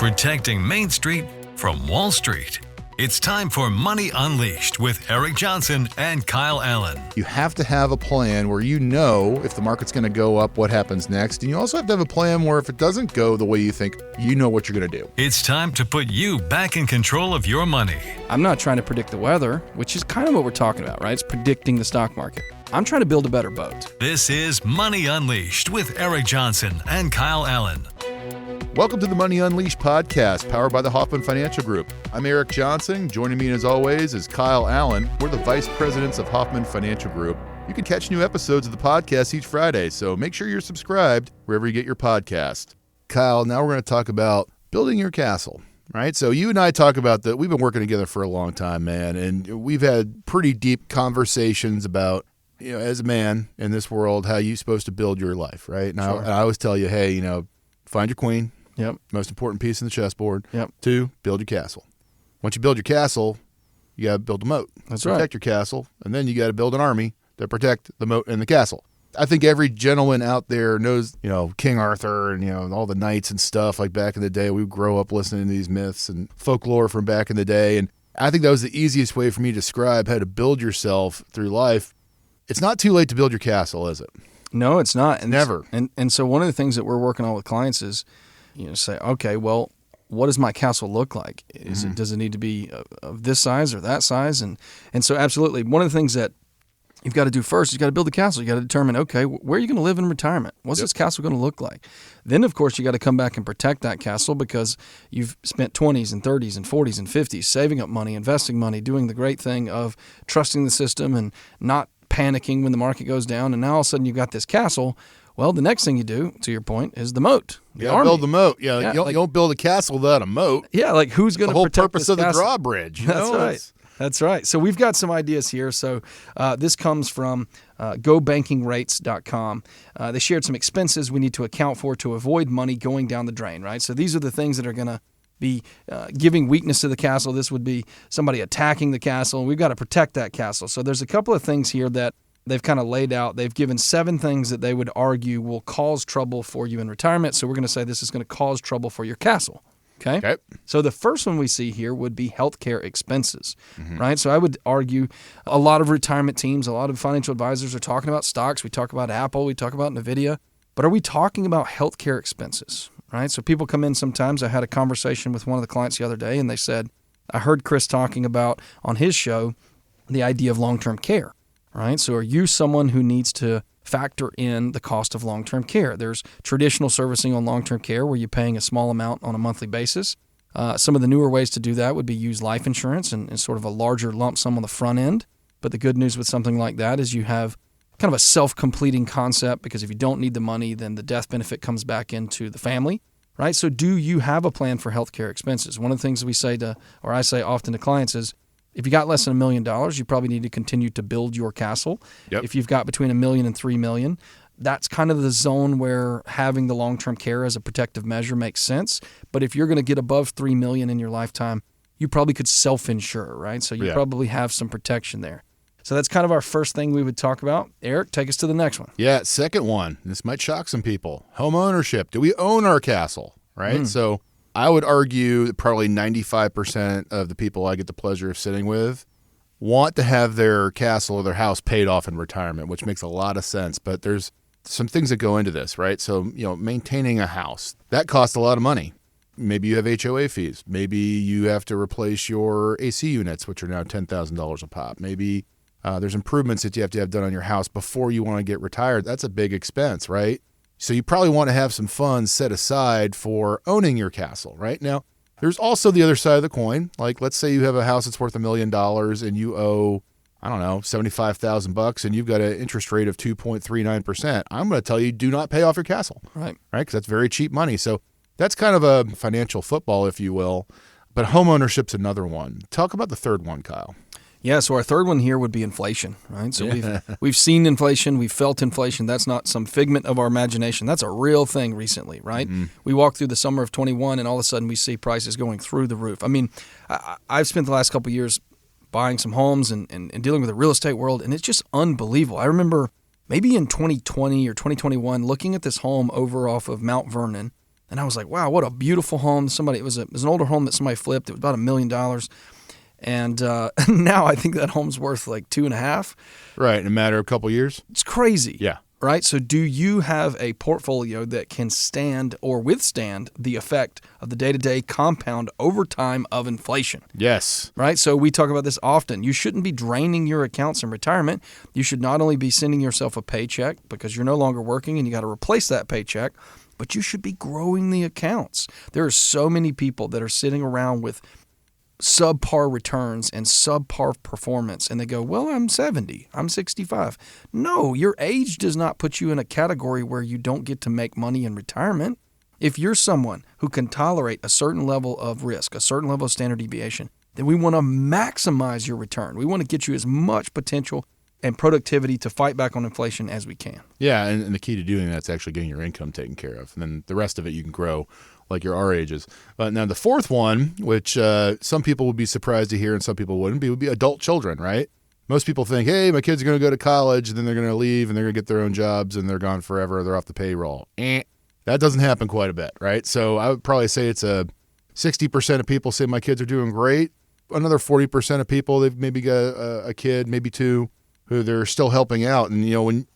protecting Main Street from Wall Street. It's time for Money Unleashed with Eric Johnson and Kyle Allyn. You have to have a plan where you know if the market's going to go up, what happens next. And you also have to have a plan where if it doesn't go the way you think, you know what you're going to do. It's time to put you back in control of your money. I'm not trying to predict the weather, which is kind of what we're talking about, right? It's predicting the stock market. I'm trying to build a better boat. This is Money Unleashed with Eric Johnson and Kyle Allyn. Welcome to the Money Unleashed podcast, powered by the Hoffman Financial Group. I'm Eric Johnson. Joining me as always is Kyle Allyn. We're the vice presidents of Hoffman Financial Group. You can catch new episodes of the podcast each Friday, so make sure you're subscribed wherever you get your podcast. Kyle, now we're going to talk about building your castle, right? So you and I talk about that. We've been working together for a long time, man, and we've had pretty deep conversations about, you know, as a man in this world, how you're supposed to build your life, right? And Sure. I always tell you, hey, you know, find your queen. Yep. Most important piece in the chessboard. Yep. 2, build your castle. Once you build your castle, you got to build a moat. That's protect right. your castle, and then you got to build an army to protect the moat and the castle. I think every gentleman out there knows, you know, King Arthur and, you know, all the knights and stuff like back in the day. We grow up listening to these myths and folklore from back in the day, and I think that was the easiest way for me to describe how to build yourself through life. It's not too late to build your castle, is it? No, it's not. And Never. And so one of the things that we're working on with clients is, you know, say, okay, well, what does my castle look like? Does it need to be of this size or that size? And so absolutely, one of the things that you've got to do first is you've got to build the castle. You got to determine, okay, where are you going to live in retirement? What's this castle going to look like? Then, of course, you got to come back and protect that castle because you've spent 20s and 30s and 40s and 50s saving up money, investing money, doing the great thing of trusting the system and not panicking when the market goes down. And now all of a sudden you've got this castle. Well, the next thing you do, to your point, is the moat. You got to build the moat. Yeah, Yeah, you don't build a castle without a moat. Yeah, like who's going to protect the whole purpose this of the castle? drawbridge. You That's know? right. That's right. So we've got some ideas here. So this comes from GoBankingRates.com. They shared some expenses we need to account for to avoid money going down the drain, right? So these are the things that are going to be giving weakness to the castle. This would be somebody attacking the castle, and we've got to protect that castle. So there's a couple of things here that they've kind of laid out. They've given 7 things that they would argue will cause trouble for you in retirement. So we're going to say this is going to cause trouble for your castle. Okay? So the first one we see here would be healthcare expenses, right? So I would argue a lot of retirement teams, a lot of financial advisors are talking about stocks. We talk about Apple, we talk about NVIDIA, but are we talking about healthcare expenses, right? So people come in sometimes. I had a conversation with one of the clients the other day, and they said, I heard Chris talking about on his show the idea of long-term care, right? So are you someone who needs to factor in the cost of long-term care? There's traditional servicing on long-term care where you're paying a small amount on a monthly basis. Some of the newer ways to do that would be use life insurance and sort of a larger lump sum on the front end. But the good news with something like that is you have kind of a self-completing concept because if you don't need the money, then the death benefit comes back into the family, right? So do you have a plan for healthcare expenses? One of the things we say I say often to clients is, if you got less than $1 million, you probably need to continue to build your castle. Yep. If you've got between $1 million and $3 million, that's kind of the zone where having the long-term care as a protective measure makes sense. But if you're going to get above $3 million in your lifetime, you probably could self-insure, right? So you probably have some protection there. So that's kind of our first thing we would talk about. Eric, take us to the next one. Yeah, second one. This might shock some people. Home ownership. Do we own our castle, right? So I would argue that probably 95% of the people I get the pleasure of sitting with want to have their castle or their house paid off in retirement, which makes a lot of sense. But there's some things that go into this, right? So, you know, maintaining a house, that costs a lot of money. Maybe you have HOA fees. Maybe you have to replace your AC units, which are now $10,000 a pop. Maybe there's improvements that you have to have done on your house before you want to get retired. That's a big expense, right? So you probably want to have some funds set aside for owning your castle, right? Now, there's also the other side of the coin. Like, let's say you have a house that's worth $1 million and you owe, I don't know, $75,000 and you've got an interest rate of 2.39%. I'm going to tell you, do not pay off your castle, right? Because that's very cheap money. So that's kind of a financial football, if you will. But home ownership's another one. Talk about the third one, Kyle. Yeah, so our third one here would be inflation, right? So we've seen inflation, we've felt inflation. That's not some figment of our imagination. That's a real thing recently, right? We walk through the summer of 21 and all of a sudden we see prices going through the roof. I mean, I've spent the last couple of years buying some homes and dealing with the real estate world, and it's just unbelievable. I remember maybe in 2020 or 2021 looking at this home over off of Mount Vernon And I was like, wow, what a beautiful home. It was an older home that somebody flipped. It was about $1 million. And now I think that home's worth like 2.5. Right, in a matter of a couple years. It's crazy. Yeah. Right? So do you have a portfolio that can stand or withstand the effect of the day-to-day compound over time of inflation? Yes. Right? So we talk about this often. You shouldn't be draining your accounts in retirement. You should not only be sending yourself a paycheck because you're no longer working and you got to replace that paycheck, but you should be growing the accounts. There are so many people that are sitting around with subpar returns and subpar performance, and they go, well, I'm 70, I'm 65. No, your age does not put you in a category where you don't get to make money in retirement. If you're someone who can tolerate a certain level of risk, a certain level of standard deviation, then we want to maximize your return. We want to get you as much potential and productivity to fight back on inflation as we can. Yeah, and the key to doing that is actually getting your income taken care of. And then the rest of it you can grow like your our ages. But now the fourth one, which some people would be surprised to hear and some people wouldn't, would be adult children, right? Most people think, hey, my kids are going to go to college, and then they're going to leave, and they're going to get their own jobs, and they're gone forever. They're off the payroll. That doesn't happen quite a bit, right? So I would probably say it's 60% of people say my kids are doing great. Another 40% of people, they've maybe got a kid, maybe two, who they're still helping out. And, when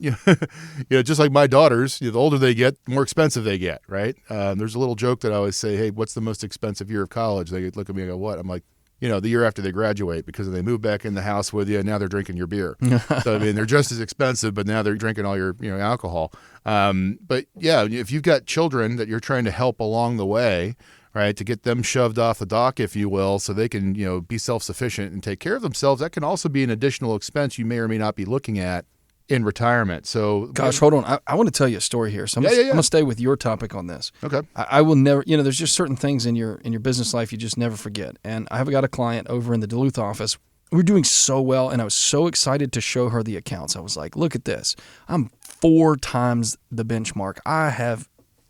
just like my daughters, the older they get, the more expensive they get, right? There's a little joke that I always say, hey, what's the most expensive year of college? They look at me and go, what? I'm like, the year after they graduate, because they move back in the house with you and now they're drinking your beer. So, they're just as expensive, but now they're drinking all your, alcohol. But yeah, if you've got children that you're trying to help along the way, right, to get them shoved off the dock, if you will, so they can, be self-sufficient and take care of themselves, that can also be an additional expense you may or may not be looking at in retirement. So, gosh, hold on. I want to tell you a story here. So I'm going to stay with your topic on this. Okay. I will never, there's just certain things in your business life you just never forget. And I've got a client over in the Duluth office. We're doing so well, and I was so excited to show her the accounts. I was like, look at this. I'm 4 times the benchmark.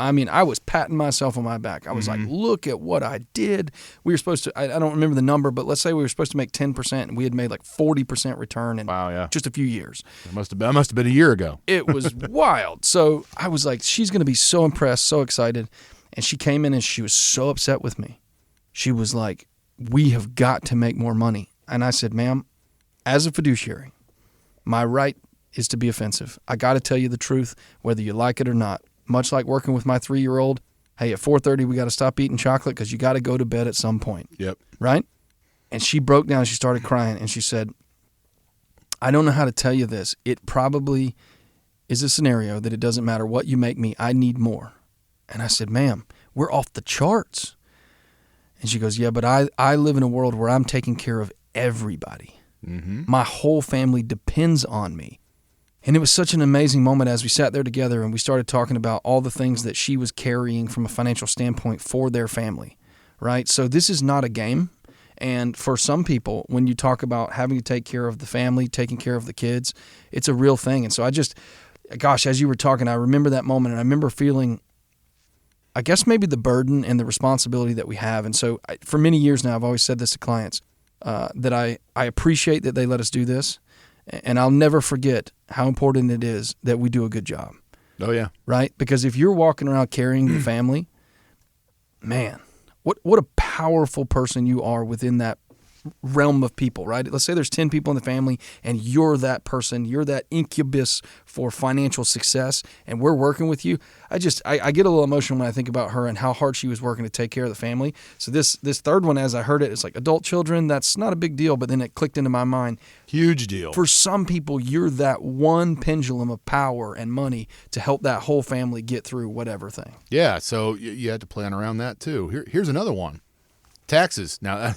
I was patting myself on my back. I was like, look at what I did. We were supposed to, I don't remember the number, but let's say we were supposed to make 10%, and we had made like 40% return in just a few years. That must have been a year ago. It was wild. So I was like, she's going to be so impressed, so excited. And she came in and she was so upset with me. She was like, we have got to make more money. And I said, ma'am, as a fiduciary, my right is to be offensive. I got to tell you the truth, whether you like it or not. Much like working with my 3-year-old, hey, at 4:30 we got to stop eating chocolate because you got to go to bed at some point. Yep. Right? And she broke down. She started crying, and she said, I don't know how to tell you this. It probably is a scenario that it doesn't matter what you make me. I need more. And I said, ma'am, we're off the charts. And she goes, yeah, but I live in a world where I'm taking care of everybody. My whole family depends on me. And it was such an amazing moment as we sat there together and we started talking about all the things that she was carrying from a financial standpoint for their family, right? So this is not a game. And for some people, when you talk about having to take care of the family, taking care of the kids, it's a real thing. And so as you were talking, I remember that moment, and I remember feeling, I guess maybe the burden and the responsibility that we have. And so for many years now, I've always said this to clients, that I appreciate that they let us do this. And I'll never forget how important it is that we do a good job. Oh, yeah. Right? Because if you're walking around carrying the family, man, what a powerful person you are within that realm of people, right? Let's say there's 10 people in the family and you're that person, you're that incubus for financial success, and we're working with you. I get a little emotional when I think about her and how hard she was working to take care of the family. So this third one, as I heard it, it's like adult children, that's not a big deal, but then it clicked into my mind. Huge deal. For some people, you're that one pendulum of power and money to help that whole family get through whatever thing. Yeah, so you had to plan around that too. Here's another one. Taxes. Now,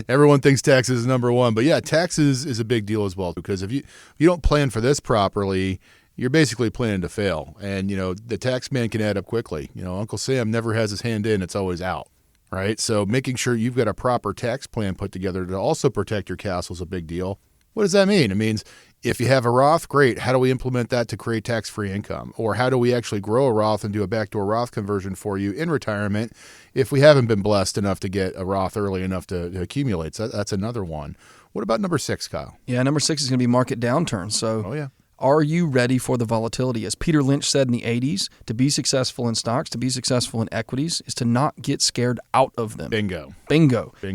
everyone thinks taxes is number one, but yeah, taxes is a big deal as well, because if you don't plan for this properly, you're basically planning to fail. And, the tax man can add up quickly. Uncle Sam never has his hand in, it's always out, right? So making sure you've got a proper tax plan put together to also protect your castle is a big deal. What does that mean? It means if you have a Roth, great. How do we implement that to create tax-free income? Or how do we actually grow a Roth and do a backdoor Roth conversion for you in retirement if we haven't been blessed enough to get a Roth early enough to accumulate? So that's another one. What about number 6, Kyle? Yeah, number 6 is going to be market downturn. So Are you ready for the volatility? As Peter Lynch said in the 80s, to be successful in stocks, to be successful in equities, is to not get scared out of them. Bingo.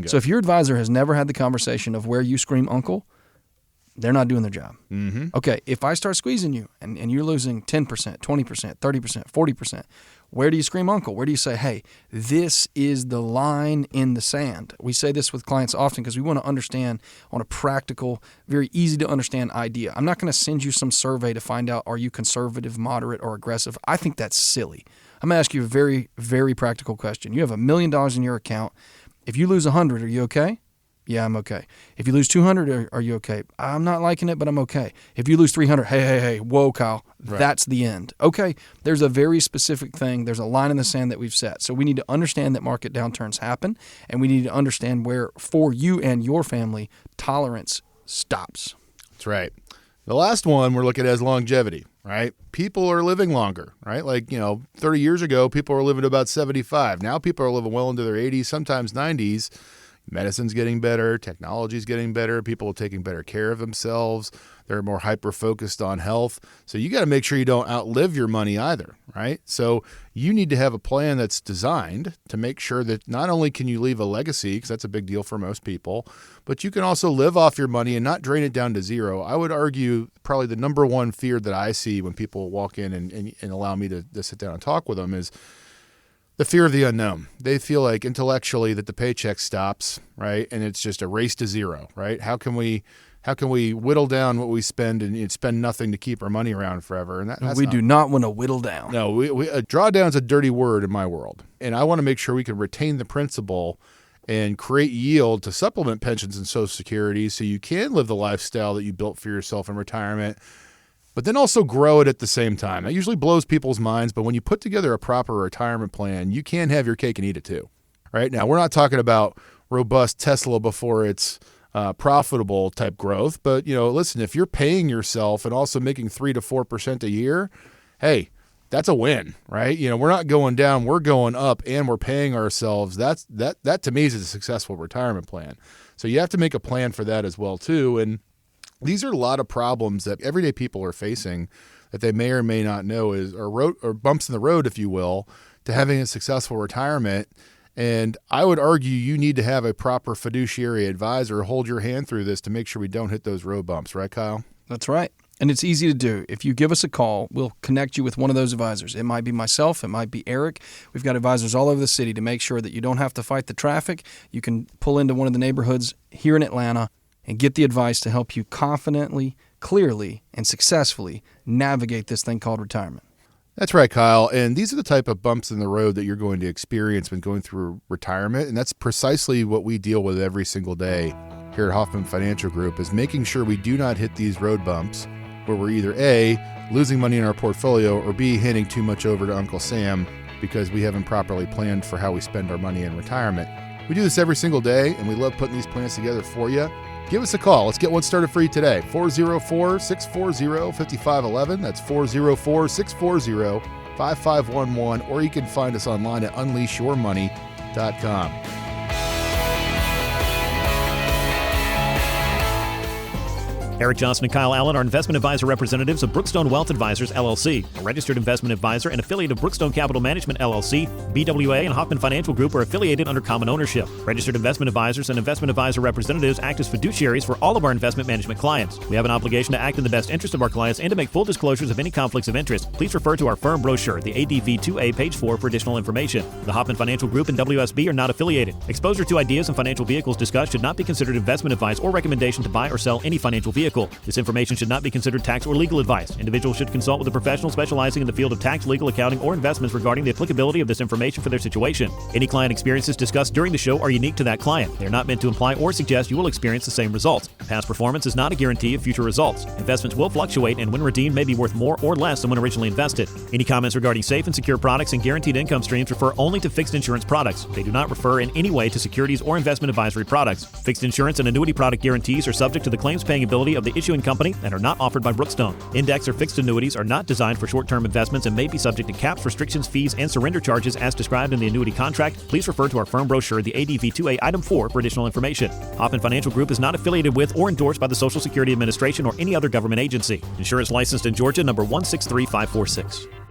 So if your advisor has never had the conversation of where you scream uncle, they're not doing their job. Mm-hmm. Okay, if I start squeezing you and you're losing 10%, 20%, 30%, 40%, where do you scream uncle? Where do you say, hey, this is the line in the sand? We say this with clients often because we want to understand on a practical, very easy to understand idea. I'm not going to send you some survey to find out, are you conservative, moderate, or aggressive? I think that's silly. I'm going to ask you a very, very practical question. You have $1 million in your account. If you lose 100, are you okay? Yeah, I'm okay. If you lose 200, are you okay? I'm not liking it, but I'm okay. If you lose 300, hey, whoa, Kyle, That's the end. Okay, there's a very specific thing. There's a line in the sand that we've set. So we need to understand that market downturns happen, and we need to understand where, for you and your family, tolerance stops. That's right. The last one we're looking at is longevity, right? People are living longer, right? 30 years ago, people were living to about 75. Now people are living well into their 80s, sometimes 90s. Medicine's getting better, technology's getting better, people are taking better care of themselves, they're more hyper-focused on health. So you got to make sure you don't outlive your money either, right? So you need to have a plan that's designed to make sure that not only can you leave a legacy, because that's a big deal for most people, but you can also live off your money and not drain it down to zero. I would argue probably the number one fear that I see when people walk in and allow me to sit down and talk with them is the fear of the unknown. They feel like intellectually that the paycheck stops, right? And it's just a race to zero, right? How can we whittle down what we spend and spend nothing to keep our money around forever? And we do not want to whittle down. No, drawdown's a dirty word in my world. And I want to make sure we can retain the principle and create yield to supplement pensions and Social Security so you can live the lifestyle that you built for yourself in retirement, but then also grow it at the same time. That usually blows people's minds, but when you put together a proper retirement plan, you can have your cake and eat it too. Right now, we're not talking about robust Tesla before it's profitable type growth, but listen, if you're paying yourself and also making 3 to 4% a year, hey, that's a win, right? We're not going down, we're going up, and we're paying ourselves. That to me is a successful retirement plan. So you have to make a plan for that as well too, and these are a lot of problems that everyday people are facing that they may or may not know or bumps in the road, if you will, to having a successful retirement. And I would argue you need to have a proper fiduciary advisor hold your hand through this to make sure we don't hit those road bumps. Right, Kyle? That's right. And it's easy to do. If you give us a call, we'll connect you with one of those advisors. It might be myself. It might be Eric. We've got advisors all over the city to make sure that you don't have to fight the traffic. You can pull into one of the neighborhoods here in Atlanta and get the advice to help you confidently, clearly, and successfully navigate this thing called retirement. That's right, Kyle. And these are the type of bumps in the road that you're going to experience when going through retirement. And that's precisely what we deal with every single day here at Hoffman Financial Group, is making sure we do not hit these road bumps where we're either A, losing money in our portfolio, or B, handing too much over to Uncle Sam because we haven't properly planned for how we spend our money in retirement. We do this every single day, and we love putting these plans together for you. Give us a call. Let's get one started for you today. 404-640-5511. That's 404-640-5511. Or you can find us online at unleashyourmoney.com. Eric Johnson and Kyle Allyn are investment advisor representatives of Brookstone Wealth Advisors, LLC, a registered investment advisor and affiliate of Brookstone Capital Management, LLC. BWA and Hoffman Financial Group are affiliated under common ownership. Registered investment advisors and investment advisor representatives act as fiduciaries for all of our investment management clients. We have an obligation to act in the best interest of our clients and to make full disclosures of any conflicts of interest. Please refer to our firm brochure, the ADV 2A, page 4, for additional information. The Hoffman Financial Group and WSB are not affiliated. Exposure to ideas and financial vehicles discussed should not be considered investment advice or recommendation to buy or sell any financial vehicle. This information should not be considered tax or legal advice. Individuals should consult with a professional specializing in the field of tax, legal, accounting, or investments regarding the applicability of this information for their situation. Any client experiences discussed during the show are unique to that client. They are not meant to imply or suggest you will experience the same results. Past performance is not a guarantee of future results. Investments will fluctuate and when redeemed may be worth more or less than when originally invested. Any comments regarding safe and secure products and guaranteed income streams refer only to fixed insurance products. They do not refer in any way to securities or investment advisory products. Fixed insurance and annuity product guarantees are subject to the claims paying ability authority of the issuing company and are not offered by Brookstone. Index or fixed annuities are not designed for short-term investments and may be subject to caps, restrictions, fees, and surrender charges as described in the annuity contract. Please refer to our firm brochure, the ADV2A Item 4, for additional information. Hoffman Financial Group is not affiliated with or endorsed by the Social Security Administration or any other government agency. Insurance licensed in Georgia, number 163546.